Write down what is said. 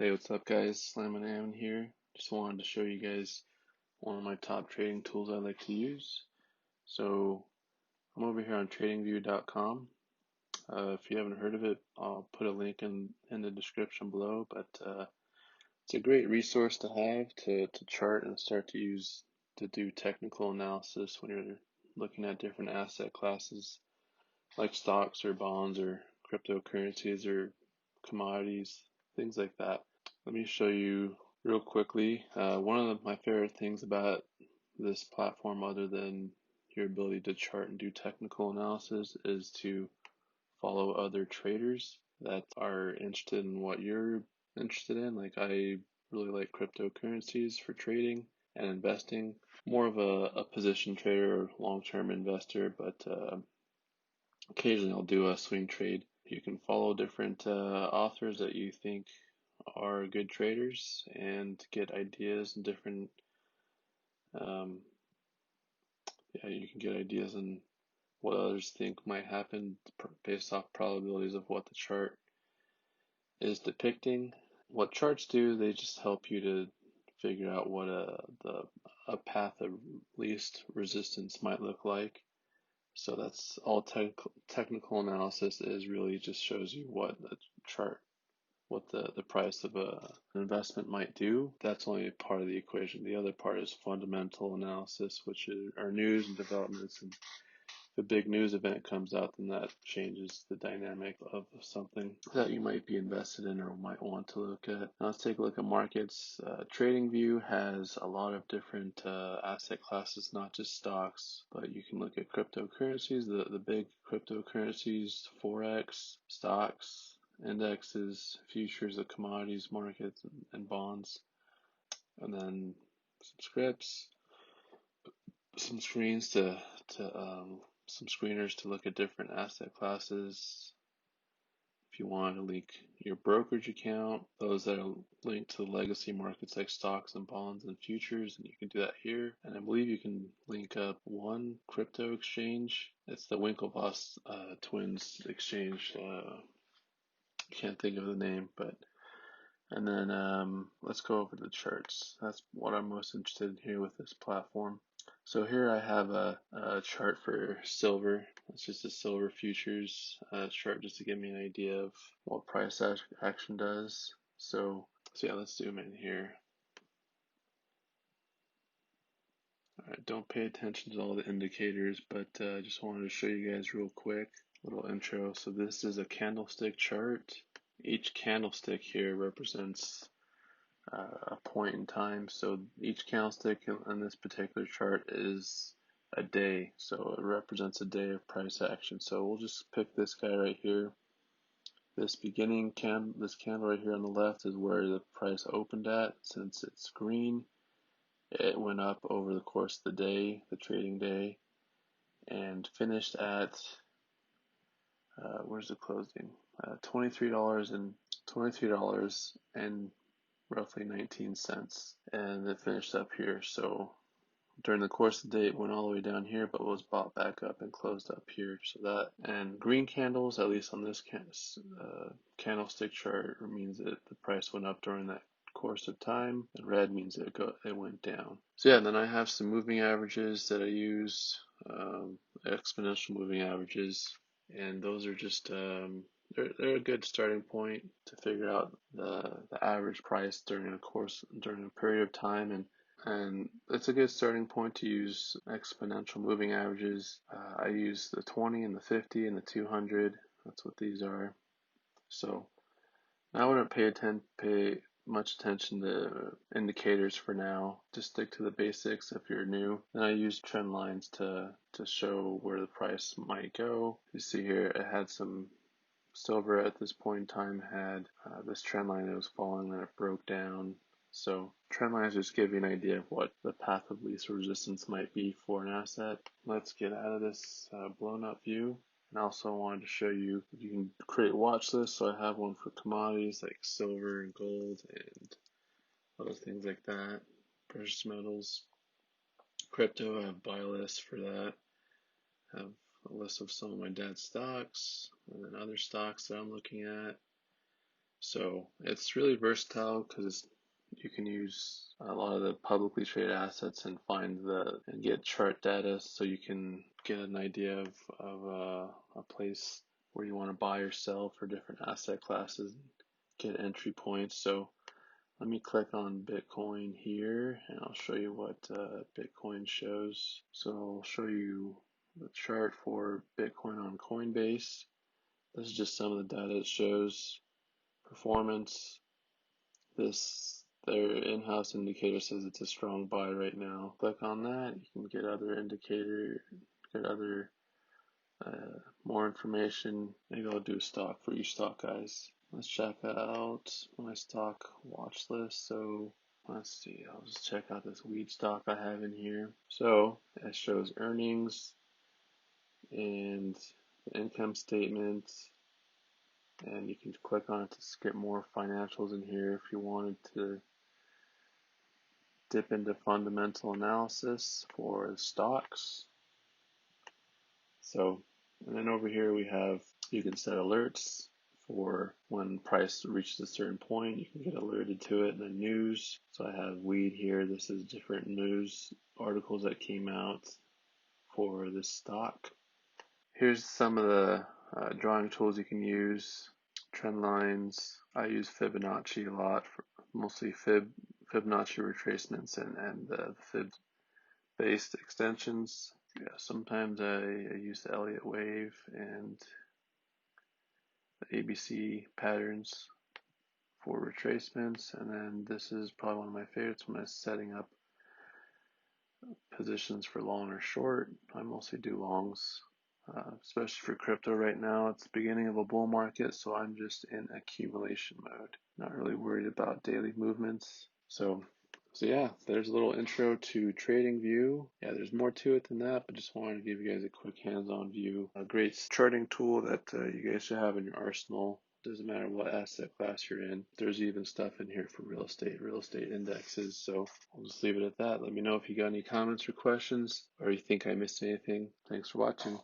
Hey, what's up guys? Slam and here. Just wanted to show you guys one of my top trading tools I like to use. So I'm over here on tradingview.com. If you haven't heard of it, I'll put a link in the description below, but it's a great resource to have to chart and start to use to do technical analysis when you're looking at different asset classes like stocks or bonds or cryptocurrencies or commodities, things like that. Let me show you real quickly. One of my favorite things about this platform, other than your ability to chart and do technical analysis, is to follow other traders that are interested in what you're interested in. Like, I really like cryptocurrencies for trading and investing. More of a position trader or long-term investor, but occasionally I'll do a swing trade. You can follow different authors that you think are good traders and get ideas and different, um, you can get ideas on what others think might happen based off probabilities of what the chart is depicting. What charts do, they just help you to figure out what a path of least resistance might look like. So that's all technical analysis is, really just shows you what the chart, what the price of an investment might do. That's only a part of the equation. The other part is fundamental analysis, which are news and developments. And if a big news event comes out, then that changes the dynamic of something that you might be invested in or might want to look at. Now let's take a look at markets. TradingView has a lot of different asset classes, not just stocks, but you can look at cryptocurrencies, the big cryptocurrencies, Forex, stocks, indexes, futures, the commodities markets, and bonds, and then some scripts, some screens some screeners to look at different asset classes. If you want to link your brokerage account, those that are linked to legacy markets like stocks and bonds and futures, and you can do that here. And I believe you can link up one crypto exchange. It's the Winklevoss twins exchange. Can't think of the name, but and then let's go over the charts. That's what I'm most interested in here with this platform. So here I have a chart for silver. It's just a silver futures chart just to give me an idea of what price action does. So yeah, let's zoom in here. All right, don't pay attention to all the indicators, but I just wanted to show you guys real quick, little intro. So this is a candlestick chart. Each candlestick here represents a point in time. So each candlestick in this particular chart is a day. So it represents a day of price action. So we'll just pick this guy right here. This this candle right here on the left is where the price opened at. Since it's green, it went up over the course of the day, the trading day, and finished at, where's the closing? $23 and roughly 19 cents, and it finished up here. So during the course of the day it went all the way down here, but was bought back up and closed up here. So that, and green candles, at least on this candlestick chart, means that the price went up during that course of time, and red means it went down. So yeah, and then I have some moving averages that I use, exponential moving averages, and those are just they're a good starting point to figure out the average price during a period of time, and it's a good starting point to use exponential moving averages. I use the 20 and the 50 and the 200. That's what these are. So I wouldn't pay much attention to indicators for now. Just stick to the basics if you're new. Then I use trend lines to show where the price might go. You see here it had some silver at this point in time, had this trend line that was falling, then it broke down. So trend lines just give you an idea of what the path of least resistance might be for an asset. Let's get out of this blown up view. And also wanted to show you can create watch lists. So I have one for commodities like silver and gold and other things like that. Precious metals, crypto, I have buy lists for that. I have a list of some of my dad's stocks and then other stocks that I'm looking at. So it's really versatile because you can use a lot of the publicly traded assets and and get chart data, so you can get an idea of a place where you want to buy or sell for different asset classes, get entry points. So let me click on Bitcoin here and I'll show you what Bitcoin shows. So I'll show you the chart for Bitcoin on Coinbase. This is just some of the data it shows. Performance. Their in-house indicator says it's a strong buy right now. Click on that. You can get other more information. Maybe I'll do a stock for each stock, guys. Let's check out my stock watch list. So let's see. I'll just check out this weed stock I have in here. So it shows earnings and the income statement. And you can click on it to get more financials in here if you wanted to dip into fundamental analysis for the stocks. So, and then over here you can set alerts for when price reaches a certain point. You can get alerted to it. And then news. So I have weed here. This is different news articles that came out for this stock. Here's some of the drawing tools you can use. Trend lines. I use Fibonacci a lot, mostly Fibonacci retracements and the Fib-based extensions. Yeah, sometimes I use the Elliott wave and the ABC patterns for retracements. And then this is probably one of my favorites when I'm setting up positions for long or short. I mostly do longs. Especially for crypto right now. It's the beginning of a bull market, so I'm just in accumulation mode. Not really worried about daily movements. So yeah, there's a little intro to TradingView. Yeah, there's more to it than that, but just wanted to give you guys a quick hands-on view. A great charting tool that you guys should have in your arsenal. Doesn't matter what asset class you're in. There's even stuff in here for real estate indexes. So I'll just leave it at that. Let me know if you got any comments or questions, or you think I missed anything. Thanks for watching.